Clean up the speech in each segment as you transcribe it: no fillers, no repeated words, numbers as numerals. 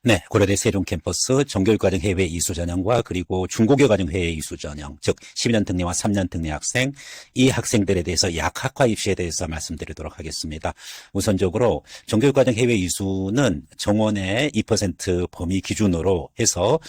네, 고려대 세종 캠퍼스 정교육과정 해외 이수 전형과 그리고 중고교 과정 해외 이수 전형, 즉 12년 특례와 3년 특례 학생, 이 학생들에 대해서 약학과 입시에 대해서 말씀드리도록 하겠습니다. 우선적으로 정교육과정 해외 이수는 정원의 2% 범위 기준으로 해서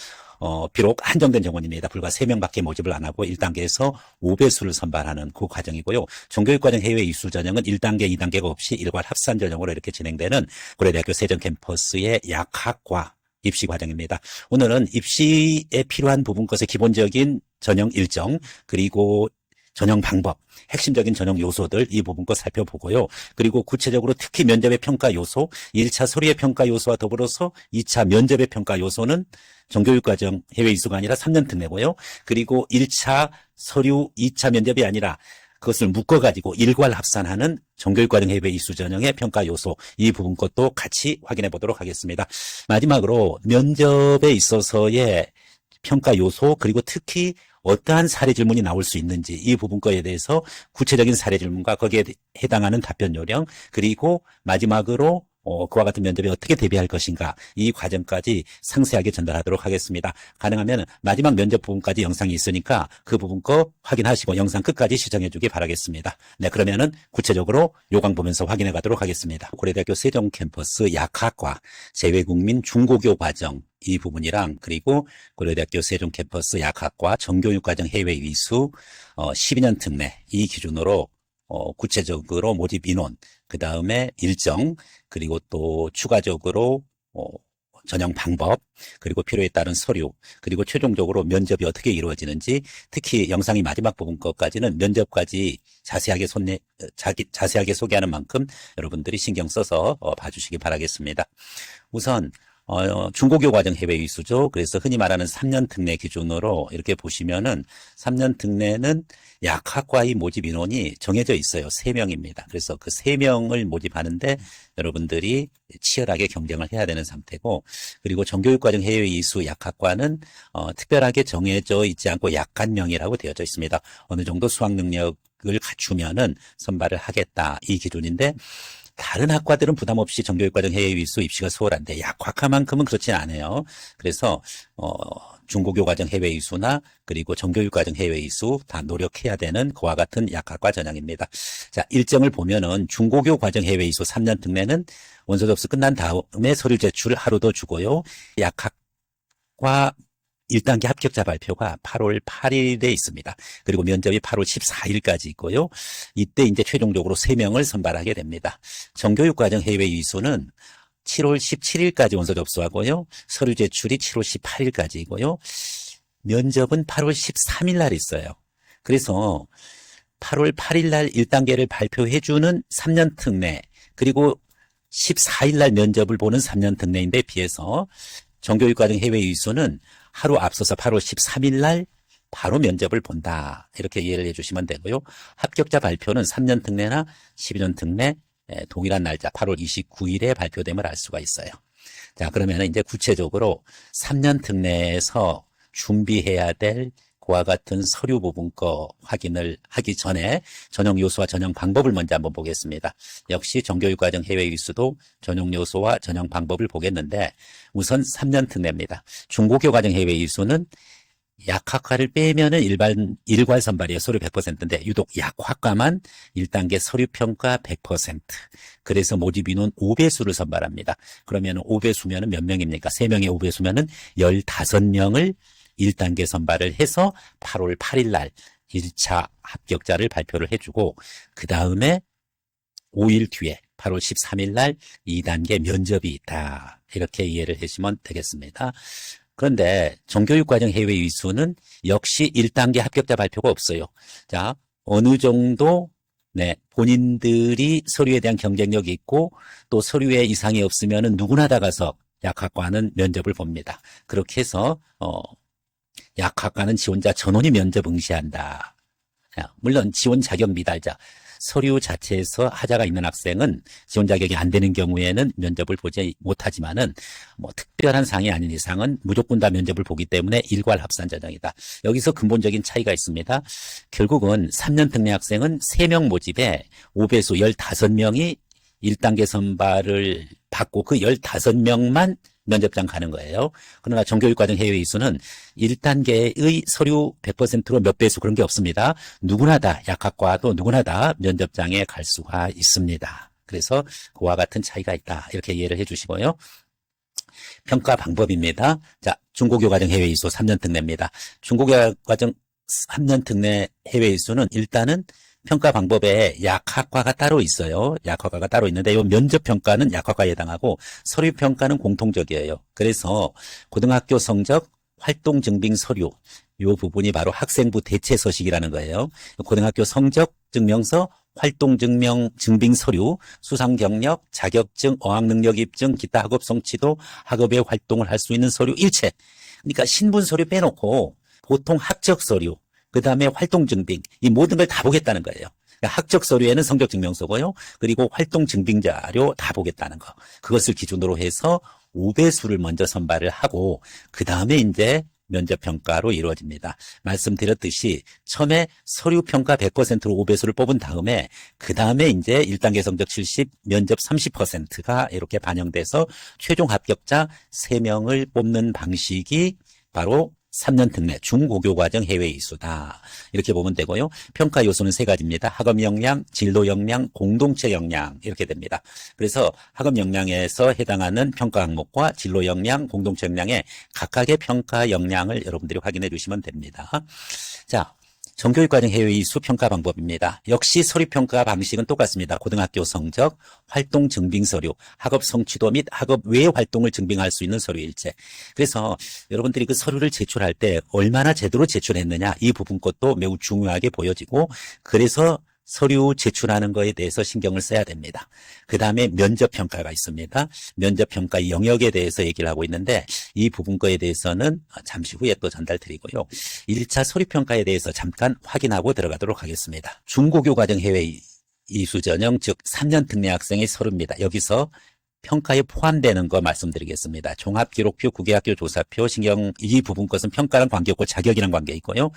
비록 한정된 정원입니다. 불과 3명밖에 모집을 안 하고 1단계에서 5배수를 선발하는 그 과정이고요. 정교육과정 해외 이수 전형은 1단계, 2단계가 없이 일괄 합산 전형으로 이렇게 진행되는 고려대학교 세종 캠퍼스의 약학과 입시 과정입니다. 오늘은 입시에 필요한 부분 것의 기본적인 전형 일정, 그리고 전형 방법, 핵심적인 전형 요소들 이 부분 것 살펴보고요. 그리고 구체적으로 특히 면접의 평가 요소, 1차 서류의 평가 요소와 더불어서 2차 면접의 평가 요소는 정교육과정 해외 이수가 아니라 3년 특례고요. 그리고 1차 서류, 2차 면접이 아니라 그것을 묶어가지고 일괄 합산하는 정교육과정 해외 이수 전형의 평가 요소, 이 부분 것도 같이 확인해 보도록 하겠습니다. 마지막으로 면접에 있어서의 평가 요소, 그리고 특히 어떠한 사례 질문이 나올 수 있는지 이 부분 거에 대해서 구체적인 사례 질문과 거기에 해당하는 답변 요령, 그리고 마지막으로 그와 같은 면접에 어떻게 대비할 것인가, 이 과정까지 상세하게 전달하도록 하겠습니다. 가능하면 마지막 면접 부분까지 영상이 있으니까 그 부분 거 확인하시고 영상 끝까지 시청해 주기 바라겠습니다. 네, 그러면은 구체적으로 요강 보면서 확인해 가도록 하겠습니다. 고려대학교 세종 캠퍼스 약학과 재외국민 중고교 과정 이 부분이랑, 그리고 고려대학교 세종 캠퍼스 약학과 정교육과정 해외 이수 12년 특례 이 기준으로 구체적으로 모집 인원, 그 다음에 일정, 그리고 또 추가적으로 전형 방법, 그리고 필요에 따른 서류, 그리고 최종적으로 면접이 어떻게 이루어지는지, 특히 영상이 마지막 부분 것까지는 면접까지 자세하게 소개하는 만큼 여러분들이 신경 써서 봐주시기 바라겠습니다. 우선 중고교 과정 해외 이수죠. 그래서 흔히 말하는 3년 특례 기준으로 이렇게 보시면은 3년 특례는 약학과의 모집 인원이 정해져 있어요. 3명입니다. 그래서 그 3명을 모집하는데 여러분들이 치열하게 경쟁을 해야 되는 상태고, 그리고 정교육과정 해외 이수 약학과는 특별하게 정해져 있지 않고 약관명이라고 되어져 있습니다. 어느 정도 수학 능력을 갖추면은 선발을 하겠다, 이 기준인데, 다른 학과들은 부담 없이 정교육과정 해외 이수 입시가 수월한데 약학과만큼은 그렇진 않아요. 그래서 중고교 과정 해외 이수나 그리고 정교육과정 해외 이수 다 노력해야 되는 그와 같은 약학과 전형입니다. 자, 일정을 보면은 중고교 과정 해외 이수 3년 특례는 원서 접수 끝난 다음에 서류 제출 하루 더 주고요. 약학과 1단계 합격자 발표가 8월 8일에 있습니다. 그리고 면접이 8월 14일까지 있고요. 이때 이제 최종적으로 3명을 선발하게 됩니다. 정교육과정 해외 이수는 7월 17일까지 원서 접수하고요. 서류 제출이 7월 18일까지이고요. 면접은 8월 13일 날 있어요. 그래서 8월 8일 날 1단계를 발표해주는 3년 특례, 그리고 14일 날 면접을 보는 3년 특례인데 비해서 정교육과정 해외 이수는 하루 앞서서 8월 13일 날 바로 면접을 본다, 이렇게 이해를 해주시면 되고요. 합격자 발표는 3년 특례나 12년 특례 동일한 날짜 8월 29일에 발표됨을 알 수가 있어요. 자, 그러면 이제 구체적으로 3년 특례에서 준비해야 될 그와 같은 서류 부분 거 확인을 하기 전에 전형 요소와 전형 방법을 먼저 한번 보겠습니다. 역시 정교육과정 해외 이수도 전형 요소와 전형 방법을 보겠는데, 우선 3년 특례입니다. 중고교 과정 해외 이수는 약학과를 빼면은 일괄 선발이에요. 서류 100%인데 유독 약학과만 1단계 서류 평가 100%. 그래서 모집 인원 5배수를 선발합니다. 그러면 5배수면은 몇 명입니까? 3명의 5배수면은 15명을 1단계 선발을 해서 8월 8일 날 1차 합격자를 발표를 해주고, 그 다음에 5일 뒤에 8월 13일 날 2단계 면접이 있다, 이렇게 이해를 해주시면 되겠습니다. 그런데 정교육과정 해외 이수는 역시 1단계 합격자 발표가 없어요. 자, 어느 정도 본인들이 서류에 대한 경쟁력이 있고 또 서류에 이상이 없으면은 누구나 다 가서 약학과는 면접을 봅니다. 그렇게 해서 약학과는 지원자 전원이 면접 응시한다. 물론 지원 자격 미달자, 서류 자체에서 하자가 있는 학생은 지원 자격이 안 되는 경우에는 면접을 보지 못하지만은 특별한 사항이 아닌 이상은 무조건 다 면접을 보기 때문에 일괄 합산 전형이다. 여기서 근본적인 차이가 있습니다. 결국은 3년 특례 학생은 3명 모집에 5배수 15명이 1단계 선발을 받고 그 15명만 면접장 가는 거예요. 그러나 정교육과정 해외 이수는 1단계의 서류 100%로 몇 배수 그런 게 없습니다. 누구나 다 약학과도 누구나 다 면접장에 갈 수가 있습니다. 그래서 그와 같은 차이가 있다. 이렇게 이해를 해 주시고요. 평가 방법입니다. 자, 중고교과정 해외 이수 3년 특례입니다. 중고교과정 3년 특례 해외 이수는 일단은 평가 방법에 약학과가 따로 있어요. 약학과가 따로 있는데 이 면접 평가는 약학과에 해당하고 서류 평가는 공통적이에요. 그래서 고등학교 성적, 활동 증빙 서류 이 부분이 바로 학생부 대체 서식이라는 거예요. 고등학교 성적 증명서, 활동 증빙 서류, 수상 경력, 자격증, 어학 능력 입증, 기타 학업 성취도, 학업의 활동을 할 수 있는 서류 일체. 그러니까 신분 서류 빼놓고 보통 학적 서류, 그 다음에 활동 증빙, 이 모든 걸 다 보겠다는 거예요. 그러니까 학적 서류에는 성적 증명서고요. 그리고 활동 증빙 자료 다 보겠다는 거. 그것을 기준으로 해서 5배수를 먼저 선발을 하고 그 다음에 이제 면접 평가로 이루어집니다. 말씀드렸듯이 처음에 서류 평가 100%로 5배수를 뽑은 다음에 그 다음에 이제 1단계 성적 70, 면접 30%가 이렇게 반영돼서 최종 합격자 3명을 뽑는 방식이 바로 3년 특례 중고교과정 해외 이수다. 이렇게 보면 되고요. 평가 요소는 3가지입니다. 학업 역량, 진로 역량, 공동체 역량 이렇게 됩니다. 그래서 학업 역량에서 해당하는 평가 항목과 진로 역량, 공동체 역량의 각각의 평가 역량을 여러분들이 확인해 주시면 됩니다. 자, 정교육과정 해외 이수 평가 방법입니다. 역시 서류 평가 방식은 똑같습니다. 고등학교 성적, 활동 증빙 서류, 학업 성취도 및 학업 외 활동을 증빙할 수 있는 서류 일체. 그래서 여러분들이 그 서류를 제출할 때 얼마나 제대로 제출했느냐 이 부분 것도 매우 중요하게 보여지고 그래서 서류 제출하는 거에 대해서 신경을 써야 됩니다. 그 다음에 면접평가가 있습니다. 면접평가 영역에 대해서 얘기를 하고 있는데 이 부분 거에 대해서는 잠시 후에 또 전달 드리고요. 1차 서류평가에 대해서 잠깐 확인하고 들어가도록 하겠습니다. 중고교과정 해외 이수 전형 즉 3년 특례 학생의 서류입니다. 여기서 평가에 포함되는 거 말씀드리겠습니다. 종합기록표, 국외학교 조사표, 신경 이 부분 것은 평가랑 관계없고 자격이랑 관계 있고요.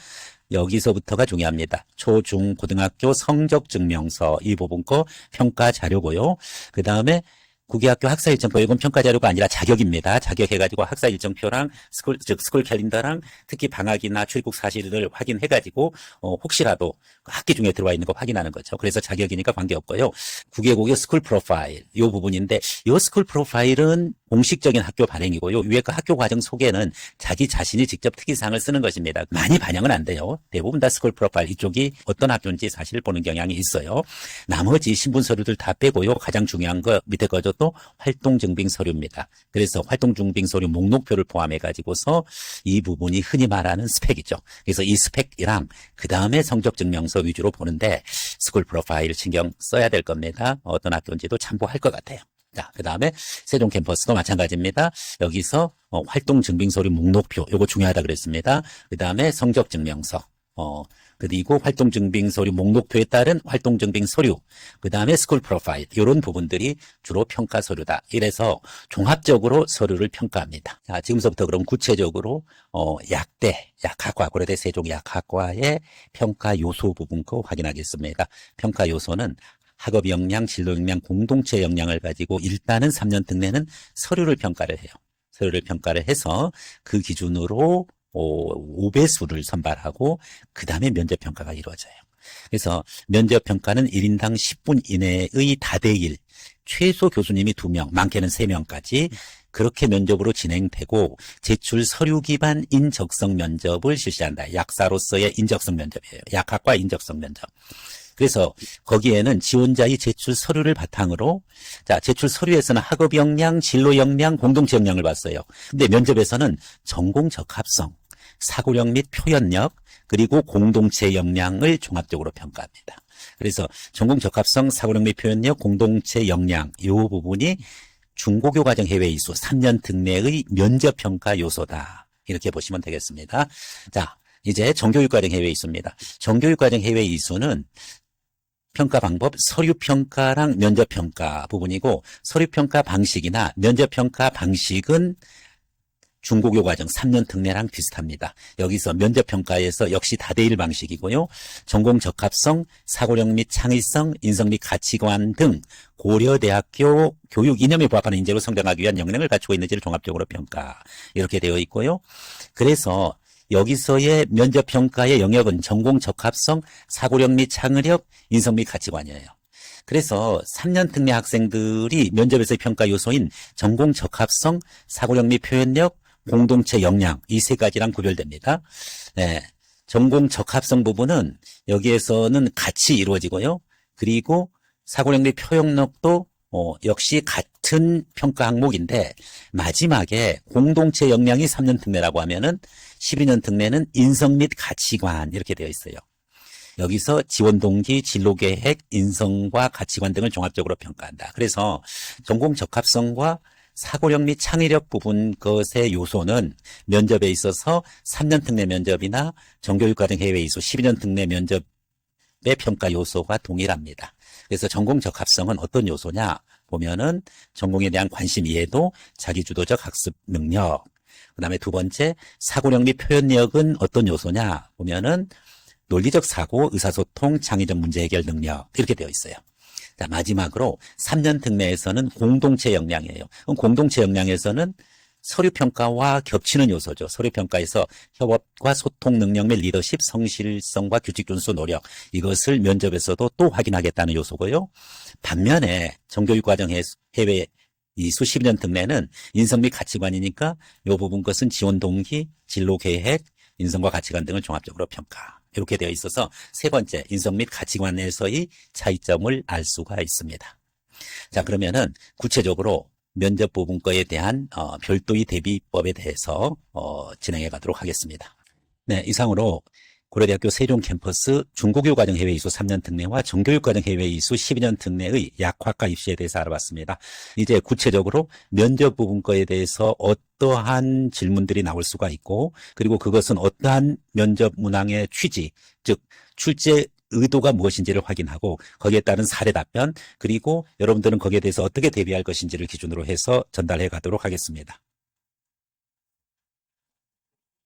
여기서부터가 중요합니다. 초, 중, 고등학교 성적증명서 이 부분 거 평가 자료고요. 그 다음에 국외학교 학사 일정표 이건 평가 자료가 아니라 자격입니다. 자격해가지고 학사 일정표랑 스쿨 캘린더랑 특히 방학이나 출국 사실을 확인해가지고 혹시라도 학기 중에 들어와 있는 거 확인하는 거죠. 그래서 자격이니까 관계없고요. 국외고교 스쿨 프로파일 이 부분인데 이 스쿨 프로파일은 공식적인 학교 발행이고요. 위에 그 학교 과정 소개는 자기 자신이 직접 특이사항을 쓰는 것입니다. 많이 반영은 안 돼요. 대부분 다 스쿨 프로파일 이쪽이 어떤 학교인지 사실 보는 경향이 있어요. 나머지 신분 서류들 다 빼고요. 가장 중요한 거 밑에 거죠. 또 활동 증빙 서류입니다. 그래서 활동 증빙 서류 목록표를 포함해 가지고서 이 부분이 흔히 말하는 스펙이죠. 그래서 이 스펙이랑 그 다음에 성적 증명서 위주로 보는데 스쿨 프로파일 신경 써야 될 겁니다. 어떤 학교인지도 참고할 것 같아요. 자, 그 다음에 세종 캠퍼스도 마찬가지입니다. 여기서 활동 증빙 서류 목록표 요거 중요하다 그랬습니다. 그 다음에 성적 증명서 그리고 활동 증빙 서류 목록표에 따른 활동 증빙 서류 그 다음에 스쿨 프로파일 이런 부분들이 주로 평가 서류다. 이래서 종합적으로 서류를 평가합니다. 자, 지금서부터 그럼 구체적으로 약학과 고려대 세종 약학과의 평가 요소 부분 거 확인하겠습니다. 평가 요소는 학업 역량, 진로 역량, 공동체 역량을 가지고 일단은 3년 특례는 서류를 평가를 해요. 서류를 평가를 해서 그 기준으로 5배수를 선발하고 그 다음에 면접평가가 이루어져요. 그래서 면접평가는 1인당 10분 이내의 다대일, 최소 교수님이 2명, 많게는 3명까지 그렇게 면접으로 진행되고 제출 서류 기반 인적성 면접을 실시한다. 약사로서의 인적성 면접이에요. 약학과 인적성 면접. 그래서 거기에는 지원자의 제출 서류를 바탕으로 자 제출 서류에서는 학업 역량, 진로 역량, 공동체 역량을 봤어요. 근데 면접에서는 전공 적합성, 사고력 및 표현력, 그리고 공동체 역량을 종합적으로 평가합니다. 그래서 전공 적합성, 사고력 및 표현력, 공동체 역량 이 부분이 중고교 과정 해외 이수 3년 특례의 면접 평가 요소다. 이렇게 보시면 되겠습니다. 자, 이제 정교육 과정 해외 이수입니다. 정교육 과정 해외 이수는 평가 방법, 서류 평가랑 면접 평가 부분이고 서류 평가 방식이나 면접 평가 방식은 중고교 과정 3년 특례랑 비슷합니다. 여기서 면접평가에서 역시 다대일 방식이고요. 전공 적합성, 사고력 및 창의성, 인성 및 가치관 등 고려대학교 교육 이념에 부합하는 인재로 성장하기 위한 역량을 갖추고 있는지를 종합적으로 평가. 이렇게 되어 있고요. 그래서 여기서의 면접평가의 영역은 전공 적합성, 사고력 및 창의력, 인성 및 가치관이에요. 그래서 3년 특례 학생들이 면접에서의 평가 요소인 전공 적합성, 사고력 및 표현력, 공동체 역량 이 세 가지랑 구별됩니다. 네, 전공 적합성 부분은 여기에서는 같이 이루어지고요. 그리고 사고력 및 표현력도 역시 같은 평가 항목인데 마지막에 공동체 역량이 3년 특례라고 하면은 12년 특례는 인성 및 가치관 이렇게 되어 있어요. 여기서 지원 동기, 진로 계획, 인성과 가치관 등을 종합적으로 평가한다. 그래서 전공 적합성과 사고력 및 창의력 부분 것의 요소는 면접에 있어서 3년 특례 면접이나 정교육과정 해외 이수 12년 특례 면접의 평가 요소가 동일합니다. 그래서 전공 적합성은 어떤 요소냐 보면은 전공에 대한 관심 이해도, 자기주도적 학습 능력. 그다음에 두 번째 사고력 및 표현력은 어떤 요소냐 보면은 논리적 사고, 의사소통, 창의적 문제 해결 능력 이렇게 되어 있어요. 자, 마지막으로 3년 특례에서는 공동체 역량이에요. 그럼 공동체 역량에서는 서류평가와 겹치는 요소죠. 서류평가에서 협업과 소통 능력 및 리더십, 성실성과 규칙 준수 노력 이것을 면접에서도 또 확인하겠다는 요소고요. 반면에 정교육과정 해외 이수 12년 특례는 인성 및 가치관이니까 이 부분 것은 지원 동기, 진로 계획, 인성과 가치관 등을 종합적으로 평가. 이렇게 되어 있어서 세 번째 인성 및 가치관에서의 차이점을 알 수가 있습니다. 자, 그러면은 구체적으로 면접 부분 거에 대한 별도의 대비법에 대해서 진행해 가도록 하겠습니다. 네, 이상으로 고려대학교 세종 캠퍼스 중고교 과정 해외 이수 3년 특례와 정교육 과정 해외 이수 12년 특례의 약화과 입시에 대해서 알아봤습니다. 이제 구체적으로 면접 부분 거에 대해서 어떠한 질문들이 나올 수가 있고 그리고 그것은 어떠한 면접 문항의 취지, 즉 출제 의도가 무엇인지를 확인하고 거기에 따른 사례 답변 그리고 여러분들은 거기에 대해서 어떻게 대비할 것인지를 기준으로 해서 전달해 가도록 하겠습니다.